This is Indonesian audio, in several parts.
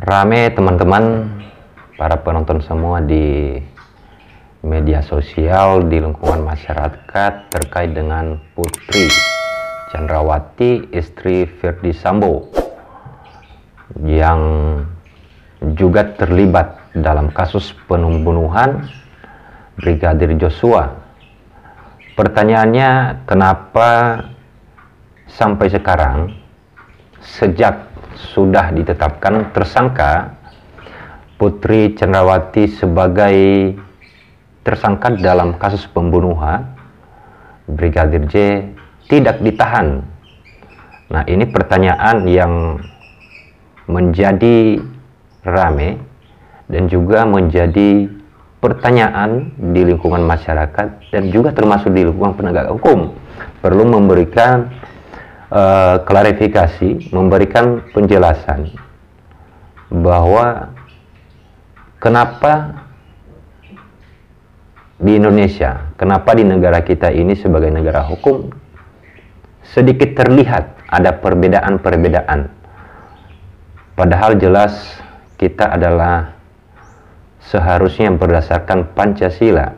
Rame teman-teman, para penonton semua di media sosial, di lingkungan masyarakat terkait dengan Putri Chandrawati, istri Ferdy Sambo, yang juga terlibat dalam kasus pembunuhan Brigadir Joshua. Pertanyaannya, kenapa sampai sekarang, sejak sudah ditetapkan tersangka Putri Chandrawati sebagai tersangka dalam kasus pembunuhan Brigadir J, tidak ditahan? Nah, ini pertanyaan yang menjadi rame dan juga menjadi pertanyaan di lingkungan masyarakat dan juga termasuk di lingkungan penegak hukum. Perlu memberikan klarifikasi, memberikan penjelasan bahwa kenapa di Indonesia, kenapa di negara kita ini sebagai negara hukum sedikit terlihat ada perbedaan-perbedaan, padahal jelas kita adalah seharusnya berdasarkan Pancasila,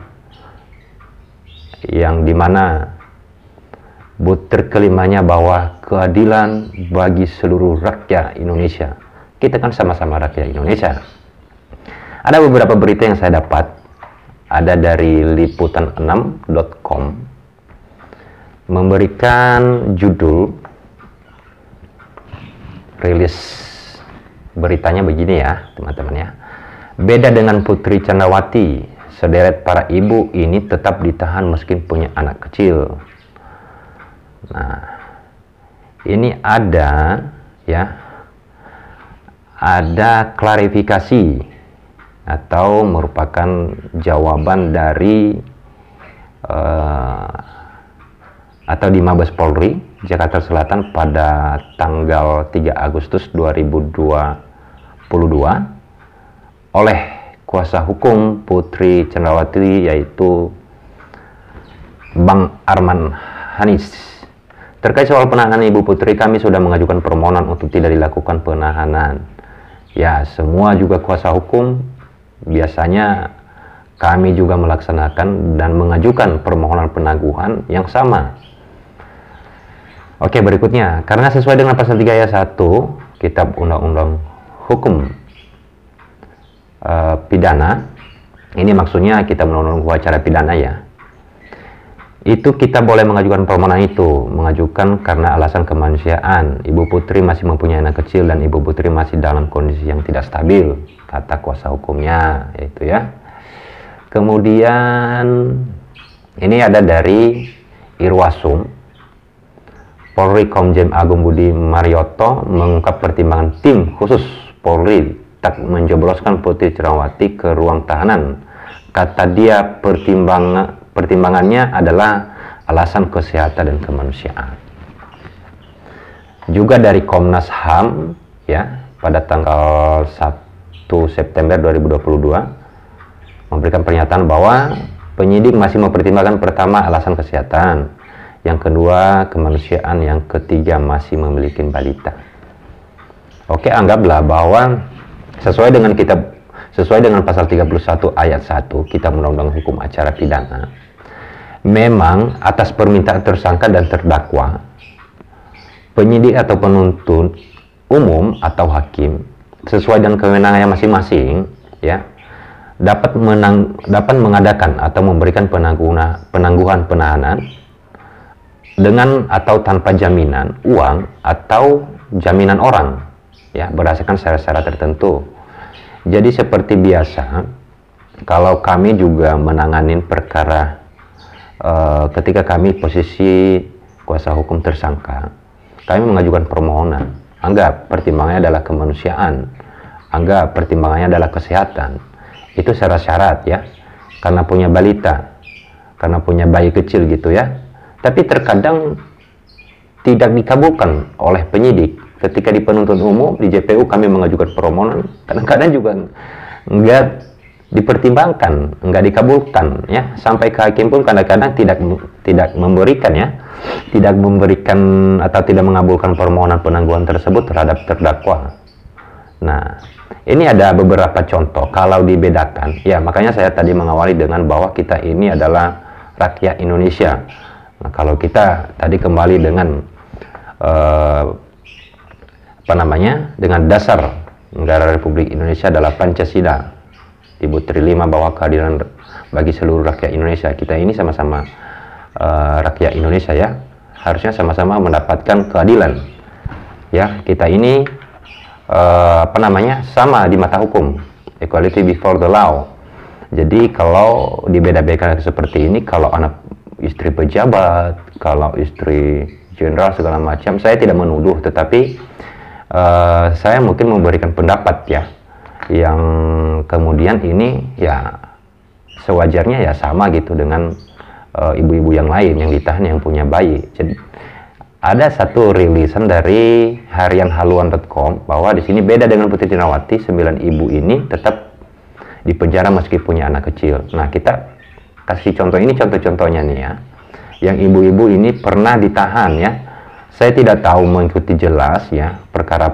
yang dimana butir kelimanya bahwa keadilan bagi seluruh rakyat Indonesia. Kita kan sama-sama rakyat Indonesia. Ada beberapa berita yang saya dapat, ada dari liputan6.com, memberikan judul, rilis beritanya begini ya teman-teman ya. Beda dengan Putri Chandrawati, sederet para ibu ini tetap ditahan meski punya anak kecil. Nah, ini ada ya, ada klarifikasi atau merupakan jawaban dari atau di Mabes Polri Jakarta Selatan pada tanggal 3 Agustus 2022 oleh kuasa hukum Putri Chandrawati, yaitu Bang Arman Hanis. Terkait soal penahanan Ibu Putri, kami sudah mengajukan permohonan untuk tidak dilakukan penahanan. Ya, semua juga kuasa hukum biasanya kami juga melaksanakan dan mengajukan permohonan penangguhan yang sama. Oke, berikutnya, karena sesuai dengan pasal 3 ayat 1 Kitab Undang-Undang Hukum Pidana, ini maksudnya kita Undang-Undang Hukum Acara Pidana ya, itu kita boleh mengajukan permohonan itu, mengajukan karena alasan kemanusiaan. Ibu Putri masih mempunyai anak kecil dan Ibu Putri masih dalam kondisi yang tidak stabil, kata kuasa hukumnya, itu ya. Kemudian ini ada dari Irwasum, Polri Komjen Agung Budi Marioto mengungkap pertimbangan tim khusus Polri tak menjebloskan Putri Chandrawati ke ruang tahanan. Kata dia, pertimbangannya adalah alasan kesehatan dan kemanusiaan. Juga dari Komnas HAM ya, pada tanggal 1 September 2022 memberikan pernyataan bahwa penyidik masih mempertimbangkan, pertama alasan kesehatan, yang kedua kemanusiaan, yang ketiga masih memiliki balita. Oke, anggaplah bahwa sesuai dengan pasal 31 ayat 1 Kitab Undang-Undang Hukum Acara Pidana, memang atas permintaan tersangka dan terdakwa, penyidik atau penuntut umum atau hakim sesuai dengan kewenangannya masing-masing ya, dapat mengadakan atau memberikan penangguhan penahanan dengan atau tanpa jaminan uang atau jaminan orang ya, berdasarkan syarat-syarat tertentu. Jadi seperti biasa, kalau kami juga menanganin perkara ketika kami posisi kuasa hukum tersangka, kami mengajukan permohonan. Anggap pertimbangannya adalah kemanusiaan, anggap pertimbangannya adalah kesehatan. Itu syarat-syarat ya, karena punya balita, karena punya bayi kecil gitu ya. Tapi terkadang tidak dikabulkan oleh penyidik. Ketika di penuntut umum, di JPU kami mengajukan permohonan, kadang-kadang juga enggak dipertimbangkan, enggak dikabulkan ya. Sampai ke hakim pun kadang-kadang tidak memberikan ya, tidak memberikan atau tidak mengabulkan permohonan penangguhan tersebut terhadap terdakwa. Nah, ini ada beberapa contoh kalau dibedakan. Ya, makanya saya tadi mengawali dengan bahwa kita ini adalah rakyat Indonesia. Nah, kalau kita tadi kembali dengan dengan dasar negara Republik Indonesia adalah Pancasila di Butir 5 bahwa keadilan bagi seluruh rakyat Indonesia. Kita ini sama-sama rakyat Indonesia ya, harusnya sama-sama mendapatkan keadilan. Ya, kita ini sama di mata hukum, equality before the law. Jadi kalau dibeda-bedakan seperti ini, kalau anak istri pejabat, kalau istri jenderal segala macam, saya tidak menuduh, tetapi saya mungkin memberikan pendapat ya, yang kemudian ini ya sewajarnya ya sama gitu dengan ibu-ibu yang lain yang ditahan yang punya bayi. Jadi ada satu rilisan dari harian haluan.com bahwa di sini beda dengan Putri Cendrawati, 9 ibu ini tetap di penjara meski punya anak kecil. Nah, kita kasih contoh ini, contoh-contohnya nih ya, yang ibu-ibu ini pernah ditahan ya. Saya tidak tahu mengikuti jelas ya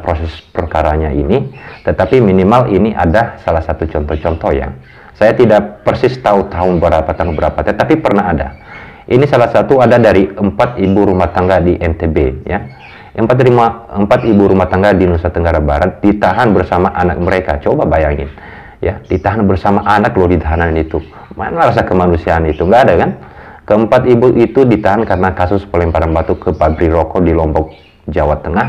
proses perkaranya ini, tetapi minimal ini ada salah satu contoh-contoh ya. Saya tidak persis tahu tahun berapa, tetapi pernah ada. Ini salah satu ada dari 4 ibu rumah tangga di NTB ya. 4 ibu rumah tangga di Nusa Tenggara Barat ditahan bersama anak mereka. Coba bayangin ya, ditahan bersama anak loh di tahanan itu. Mana rasa kemanusiaan itu? Nggak ada kan? Keempat ibu itu ditahan karena kasus pelemparan batu ke pabrik rokok di Lombok, Jawa Tengah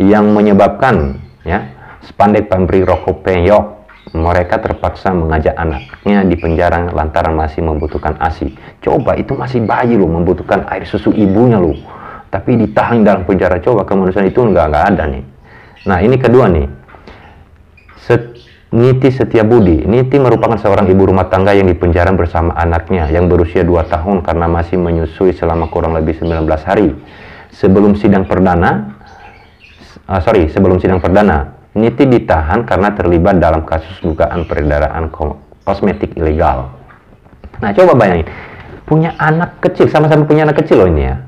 yang menyebabkan ya spandek pabrik rokok penyok. Mereka terpaksa mengajak anaknya di penjara lantaran masih membutuhkan ASI. Coba, itu masih bayi loh, membutuhkan air susu ibunya loh, tapi ditahan dalam penjara. Coba kemanusiaan itu nggak ada nih. Nah, ini kedua nih, Niti Setiabudi. Niti merupakan seorang ibu rumah tangga yang dipenjara bersama anaknya yang berusia 2 tahun karena masih menyusui selama kurang lebih 19 hari. Sebelum sidang perdana, Niti ditahan karena terlibat dalam kasus dugaan peredaran kosmetik ilegal. Nah, coba bayangin, punya anak kecil, sama-sama punya anak kecil loh ini ya.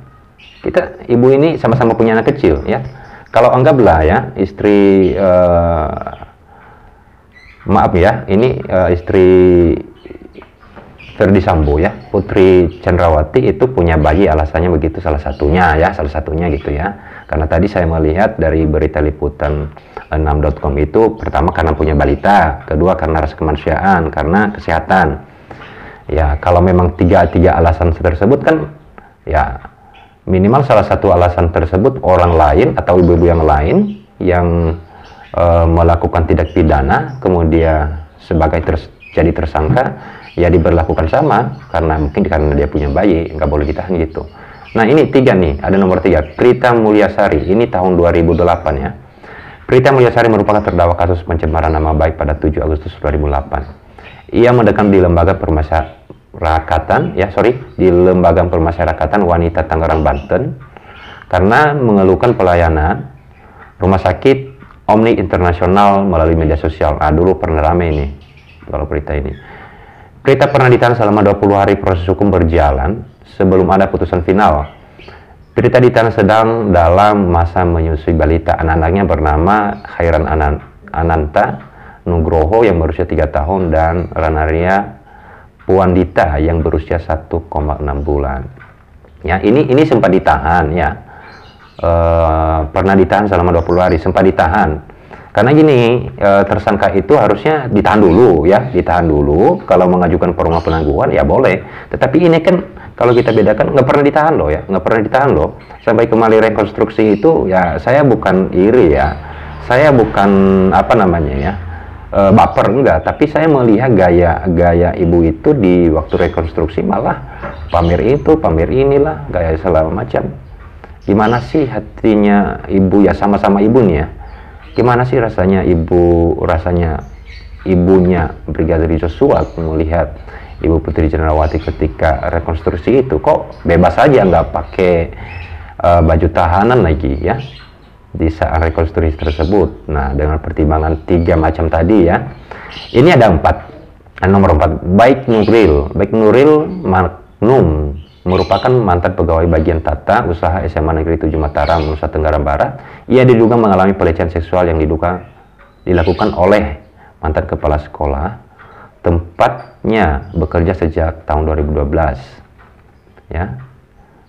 Kita, ibu ini sama-sama punya anak kecil ya. Kalau anggaplah ya, istri istri Ferdi Sambo ya, Putri Cendrawati itu punya bayi, alasannya begitu salah satunya gitu ya. Karena tadi saya melihat dari berita liputan 6.com itu, pertama karena punya balita, kedua karena rasa kemanusiaan, karena kesehatan. Ya, kalau memang tiga alasan tersebut kan ya minimal salah satu alasan tersebut orang lain atau ibu-ibu yang lain yang melakukan tindak pidana kemudian sebagai jadi tersangka ya diberlakukan sama, karena dia punya bayi, nggak boleh ditahan gitu. Nah, ini 3 nih, ada nomor 3, Prita Mulyasari, ini tahun 2008 ya. Prita Mulyasari merupakan terdakwa kasus pencemaran nama baik pada 7 Agustus 2008. Ia mendekam di lembaga pemasyarakatan wanita Tangerang, Banten karena mengeluhkan pelayanan rumah sakit Omni Internasional melalui media sosial. Dulu pernah rame ini kalau Prita ini. Prita pernah ditahan selama 20 hari proses hukum berjalan sebelum ada putusan final. Prita ditahan sedang dalam masa menyusui balita. Anak-anaknya bernama Khairan Ananta Nugroho yang berusia 3 tahun dan Ranaria Puandita yang berusia 1,6 bulan. Ya, ini sempat ditahan ya. Pernah ditahan selama 20 hari, sempat ditahan. Karena gini, tersangka itu harusnya ditahan dulu ya, ditahan dulu. Kalau mengajukan permohonan penangguhan ya boleh. Tetapi ini kan kalau kita bedakan nggak pernah ditahan loh ya, nggak pernah ditahan loh. Sampai kembali rekonstruksi itu ya, saya bukan iri ya, saya bukan baper, enggak. Tapi saya melihat gaya ibu itu di waktu rekonstruksi malah pamer itu, pamer inilah, gaya segala macam. Gimana sih hatinya ibu ya, sama-sama ibu nih ya. Gimana sih rasanya ibunya Brigadir Joshua melihat Ibu Putri Cendrawati ketika rekonstruksi itu, kok bebas aja nggak pakai baju tahanan lagi ya di saat rekonstruksi tersebut. Nah, dengan pertimbangan 3 macam tadi ya, ini ada 4. Nomor 4, Baik Nuril Magnum merupakan mantan pegawai bagian tata usaha SMA Negeri 7 Mataram, Nusa Tenggara Barat. Ia diduga mengalami pelecehan seksual yang diduga dilakukan oleh mantan kepala sekolah, tempatnya bekerja sejak tahun 2012. Ya,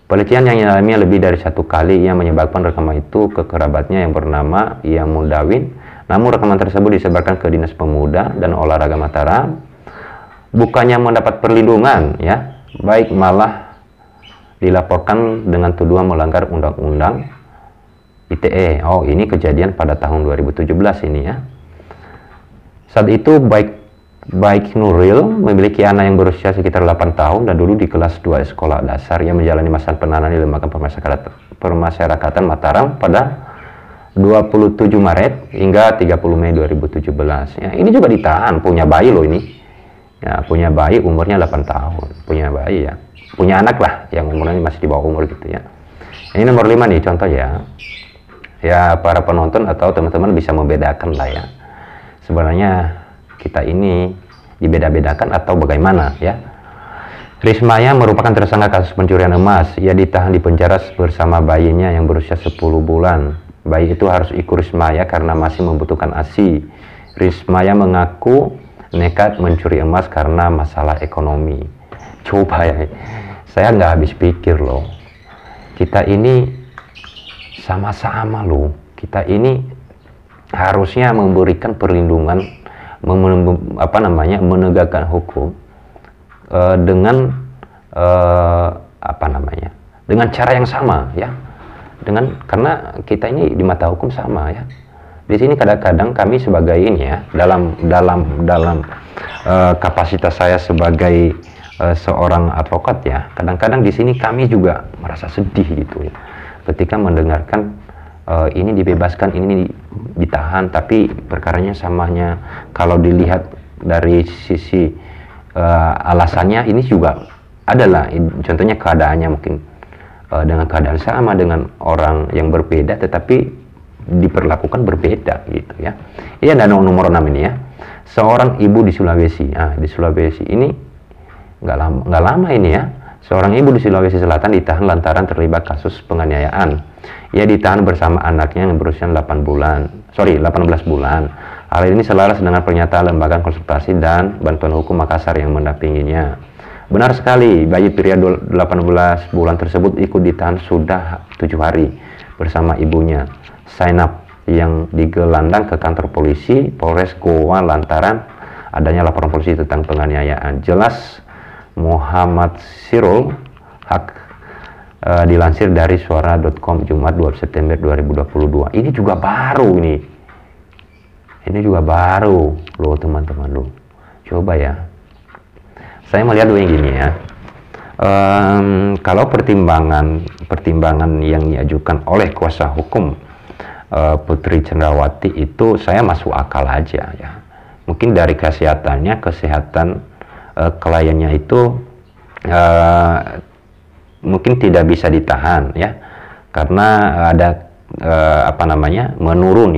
pelecehan yang dialaminya lebih dari 1 kali yang menyebabkan rekaman itu ke kerabatnya yang bernama Ia Mudawin. Namun rekaman tersebut disebarkan ke Dinas Pemuda dan Olahraga Mataram, bukannya mendapat perlindungan, ya, baik malah dilaporkan dengan tuduhan melanggar undang-undang ITE. Oh, ini kejadian pada tahun 2017 ini, ya. Saat itu baik Nuril memiliki anak yang berusia sekitar 8 tahun dan dulu di kelas 2 sekolah dasar yang menjalani masa penahanan di Lembaga Permasyarakatan Mataram pada 27 Maret hingga 30 Mei 2017. Ya, ini juga ditahan, punya bayi loh ini. Ya, punya bayi umurnya 8 tahun. Punya bayi, ya. Punya anak lah yang umurnya masih di bawah umur gitu, ya. Ini nomor 5 nih contoh, ya. Ya, para penonton atau teman-teman bisa membedakan lah, ya. Sebenarnya kita ini dibeda-bedakan atau bagaimana, ya. Rismaya merupakan tersangka kasus pencurian emas. Ia ditahan di penjara bersama bayinya yang berusia 10 bulan. Bayi itu harus ikut Rismaya karena masih membutuhkan ASI. Rismaya mengaku nekat mencuri emas karena masalah ekonomi. Coba, ya, saya nggak habis pikir loh. Kita ini sama-sama loh. Kita ini harusnya memberikan perlindungan, menegakkan hukum dengan dengan cara yang sama, ya. Karena kita ini di mata hukum sama, ya. Di sini kadang-kadang kami sebagai ini, ya, dalam kapasitas saya sebagai seorang advokat, ya, kadang-kadang di sini kami juga merasa sedih gitu, ya, ketika mendengarkan ini dibebaskan, ini ditahan, tapi perkaranya samanya. Kalau dilihat dari sisi alasannya, ini juga adalah contohnya keadaannya mungkin dengan keadaan sama dengan orang yang berbeda, tetapi diperlakukan berbeda gitu, ya. Ini ada nomor 6 ini, ya. Seorang ibu di Sulawesi. Di Sulawesi ini nggak lama ini, ya. Seorang ibu di Sulawesi Selatan ditahan lantaran terlibat kasus penganiayaan. Ia ditahan bersama anaknya yang berusia 18 bulan. Hal ini selaras dengan pernyataan Lembaga Konsultasi dan Bantuan Hukum Makassar yang mendampinginya. Benar sekali, bayi pria 18 bulan tersebut ikut ditahan sudah 7 hari bersama ibunya, Zainab, yang digelandang ke kantor polisi Polres Goa lantaran adanya laporan polisi tentang penganiayaan. Jelas Muhammad Sirul Haq, dilansir dari suara.com Jumat 2 September 2022. Ini juga baru ini. Ini juga baru loh teman-teman loh. Coba, ya. Saya melihat yang gini, ya. Kalau pertimbangan yang diajukan oleh kuasa hukum Putri Cendrawati itu saya masuk akal aja, ya. Mungkin dari kesehatan kliennya itu mungkin tidak bisa ditahan, ya, karena ada menurun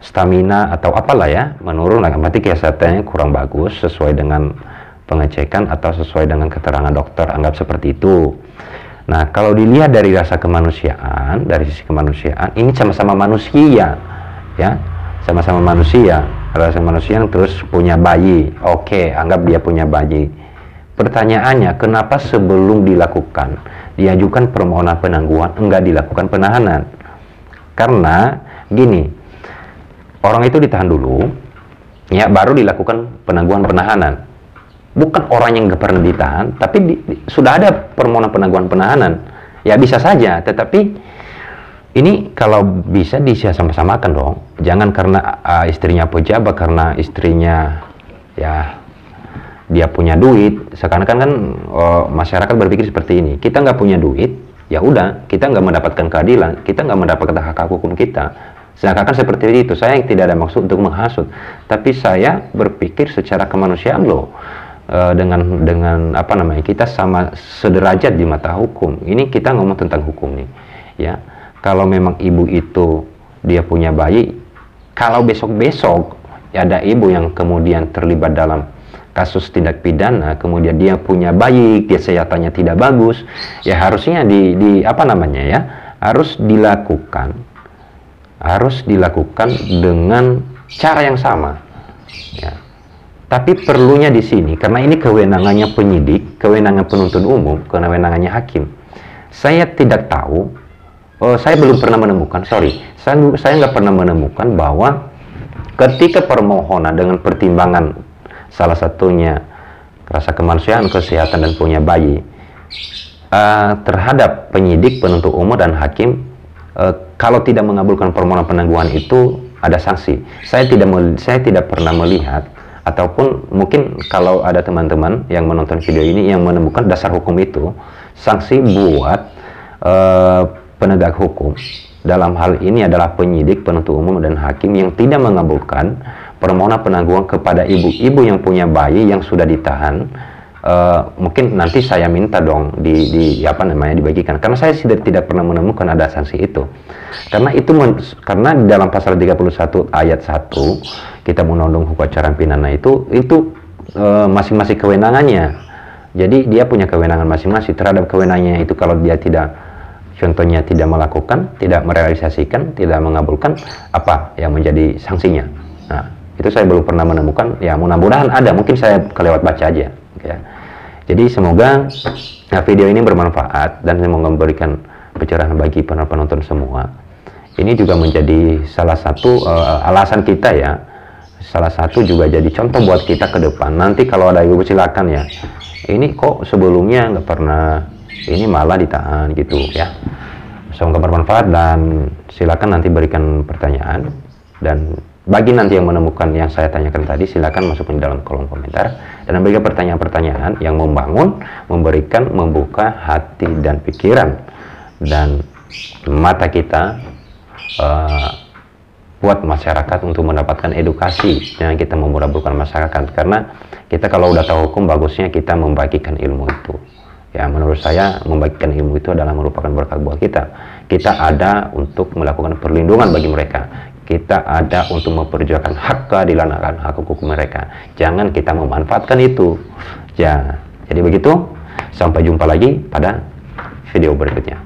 stamina atau apalah, ya, menurun, berarti kesehatannya kurang bagus sesuai dengan pengecekan atau sesuai dengan keterangan dokter, anggap seperti itu. Nah, kalau dilihat dari rasa kemanusiaan, dari sisi kemanusiaan, ini sama-sama manusia, ya, sama-sama manusia, rasa manusia yang terus punya bayi. Oke, anggap dia punya bayi. Pertanyaannya, kenapa sebelum diajukan permohonan penangguhan enggak dilakukan penahanan? Karena gini, orang itu ditahan dulu, ya, baru dilakukan penangguhan penahanan. Bukan orang yang nggak pernah ditahan, tapi sudah ada permohonan penangguhan penahanan. Ya bisa saja, tetapi ini kalau bisa sama-samakan dong. Jangan karena istrinya pejabat, karena istrinya, ya, dia punya duit. Sekarang kan masyarakat berpikir seperti ini. Kita nggak punya duit, ya udah, kita nggak mendapatkan keadilan, kita nggak mendapatkan hak hukum kita. Seakan-akan seperti itu. Saya tidak ada maksud untuk menghasut, tapi saya berpikir secara kemanusiaan loh. Dengan kita sama sederajat di mata hukum. Ini kita ngomong tentang hukum nih, ya. Kalau memang ibu itu dia punya bayi, kalau besok-besok ada ibu yang kemudian terlibat dalam kasus tindak pidana, kemudian dia punya bayi, kesehatannya tidak bagus, ya harusnya harus dilakukan harus dilakukan dengan cara yang sama, ya. Tapi perlunya di sini, karena ini kewenangannya penyidik, kewenangan penuntut umum, kewenangannya hakim. Saya tidak tahu, saya belum pernah menemukan, saya nggak pernah menemukan bahwa ketika permohonan dengan pertimbangan salah satunya rasa kemanusiaan, kesehatan, dan punya bayi, terhadap penyidik, penuntut umum, dan hakim, kalau tidak mengabulkan permohonan penangguhan itu ada sanksi. Saya tidak pernah melihat, ataupun mungkin kalau ada teman-teman yang menonton video ini yang menemukan dasar hukum itu, sanksi buat penegak hukum dalam hal ini adalah penyidik, penuntut umum, dan hakim yang tidak mengabulkan permohonan penangguhan kepada ibu-ibu yang punya bayi yang sudah ditahan. Mungkin nanti saya minta dong dibagikan, karena saya tidak pernah menemukan ada sanksi itu. Karena di dalam pasal 31 ayat 1 Kitab Undang-Undang Hukum Acara Pidana itu masing-masing kewenangannya. Jadi dia punya kewenangan masing-masing. Terhadap kewenangannya itu, kalau dia contohnya tidak melakukan, tidak merealisasikan, tidak mengabulkan, apa yang menjadi sanksinya. Nah, itu saya belum pernah menemukan. Ya, mudah-mudahan ada, mungkin saya kelewat baca aja, ya. Jadi semoga video ini bermanfaat dan semoga memberikan pencerahan bagi para penonton semua. Ini juga menjadi salah satu alasan kita, ya. Salah satu juga jadi contoh buat kita ke depan. Nanti kalau ada ibu, silakan ya. Ini kok sebelumnya nggak pernah, ini malah ditahan gitu, ya. Semoga bermanfaat dan silakan nanti berikan pertanyaan, dan bagi nanti yang menemukan yang saya tanyakan tadi, silakan masukkan di dalam kolom komentar dan memberikan pertanyaan-pertanyaan yang membangun, membuka hati dan pikiran dan mata kita buat masyarakat untuk mendapatkan edukasi yang kita memudahkan masyarakat. Karena kita kalau udah tahu hukum, bagusnya kita membagikan ilmu itu. Ya, menurut saya membagikan ilmu itu adalah merupakan berkah buat kita. Kita ada untuk melakukan perlindungan bagi mereka. Kita ada untuk memperjuangkan hak keadilan akan hak hukum mereka. Jangan kita memanfaatkan itu. Ya, jadi begitu. Sampai jumpa lagi pada video berikutnya.